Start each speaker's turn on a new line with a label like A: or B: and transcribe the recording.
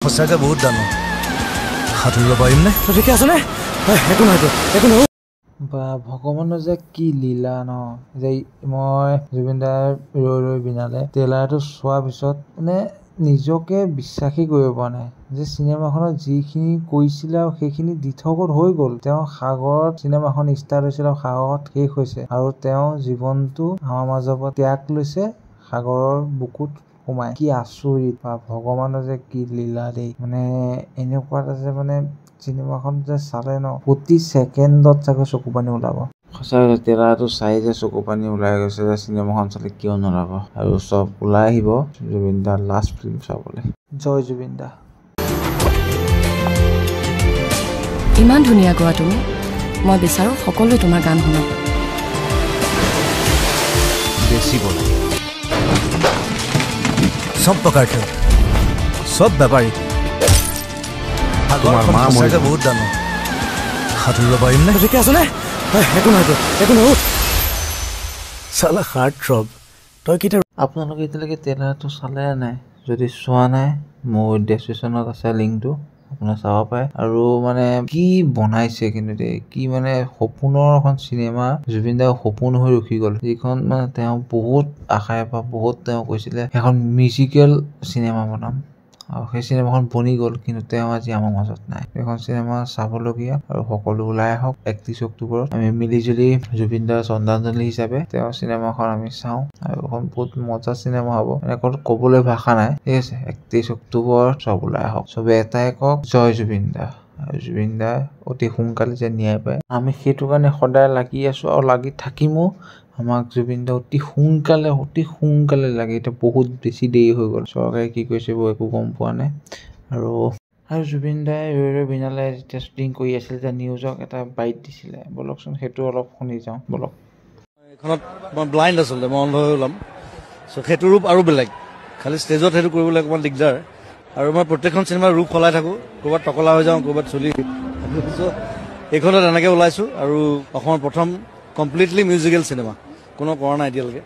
A: সঁচাকে বহুত জানো সাঁতুৰিব পাৰিম নে ঠিকে আছে নে একো নাই একো নহয় বা ভগৱানৰ যে কি লীলা ন যে মই জুবিন দাৰ ৰৈ ৰৈ বিনালে ট্ৰেইলাৰটো চোৱাৰ পিছত মানে নিজকে বিশ্বাসেই কৰিব পৰা নাই যে চিনেমাখনত যিখিনি কৈছিলে আৰু সেইখিনি দি থকত হৈ গ'ল তেওঁ সাগৰত চিনেমাখন ষ্টাৰ্ট হৈছিল আৰু সাগৰত শেষ হৈছে আৰু তেওঁ জীৱনটো আমাৰ মাজৰ পৰা ত্যাগ লৈছে সাগৰৰ বুকুত সোমাই কি আচৰিত বা ভগৱানৰ যে কি লীলা দেই মানে এনেকুৱা এটা যে মানে চিনেমাখন যে চালে ন প্ৰতি ছেকেণ্ডত চাগে চকু পানী ওলাব সঁচাকৈ ট্ৰেইলাৰটো চাই যে চকু পানী ওলাই গৈছে যে চিনেমাখন চালে কিয় নোলাব আৰু চব ওলাই আহিব জুবিন দাৰ লাষ্ট ফিল্ম চাবলৈ জয় জুবিন দা
B: ইমান ধুনীয়া গোৱা তুমি মই বিচাৰো সকলোৱে তোমাৰ গান শুনক
A: বেছি বলে सब प्रकार के सब व्यापारी তোমাৰ মা মৰিছে বহুত জানো সাঁতুৰিব পাৰিম নে ঠিকে আছে নে একো নাই একো নহয় চালা হাৰ্ট থ্ৰব তই কেতিয়া আপোনালোকে এতিয়ালৈকে ট্ৰেইলাৰটো চালে নাই যদি চোৱা নাই মোৰ ডেছক্ৰিপশ্যনত আছে লিংকটো আপোনাৰ চাব পাৰে আৰু মানে কি বনাইছে কিন্তু দেই কি মানে সপোনৰ এখন চিনেমা জুবিন দাৰ সপোন হৈ ৰখি গ'ল যিখন মানে তেওঁ বহুত আশাৰে পৰা বহুত তেওঁ কৈছিলে এখন মিউজিকেল চিনেমা বনাম আৰু সেই চিনেমাখন বনি গ'ল কিন্তু তেওঁ আজি আমাৰ মাজত নাই এখন চিনেমা চাবলগীয়া আৰু সকলো ওলাই আহক 31 অক্টোবৰত আমি মিলিজুলি জুবিন দাৰ শ্ৰদ্ধাঞ্জলি হিচাপে তেওঁৰ চিনেমাখন আমি চাওঁ আৰু এখন বহুত মজা চিনেমা হ'ব এনেকৈ ক'বলৈ ভাষা নাই ঠিক আছে 31 অক্টোবৰত চব ওলাই আহক চবে এটাই কওক জয় জুবিন দা আৰু জুবিন দা অতি সোনকালে যে ন্যায় পায় আমি সেইটো কাৰণে সদায় লাগি আছো আৰু লাগি থাকিমো আমাক জুবিন দা অতি সোনকালে লাগে এতিয়া বহুত বেছি দেৰি হৈ গ'ল চৰকাৰে কি কৈছে একো গম পোৱা নাই আৰু জুবিন দাই ৰৈ ৰৈ বিনালে যেতিয়া শ্বুটিং কৰি আছিল যে নিউজক এটা বাইট দিছিলে বলকচোন সেইটো অলপ শুনি যাওঁ বলক
C: এইখনত মই ব্লাইণ্ড আচলতে মই অন্ধ হৈ ওলাম চ' সেইটো ৰূপ আৰু বেলেগ খালি ষ্টেজত সেইটো কৰিবলৈ অকণমান দিগদাৰ আৰু মই প্ৰত্যেকখন চিনেমাৰ ৰূপ সলাই থাকোঁ ক'ৰবাত টকলা হৈ যাওঁ ক'ৰবাত চলি চ' এইখনত এনেকৈ ওলাইছোঁ আৰু অসমৰ প্ৰথম কমপ্লিটলি মিউজিকেল চিনেমা কোনো কৰা নাই এতিয়ালৈকে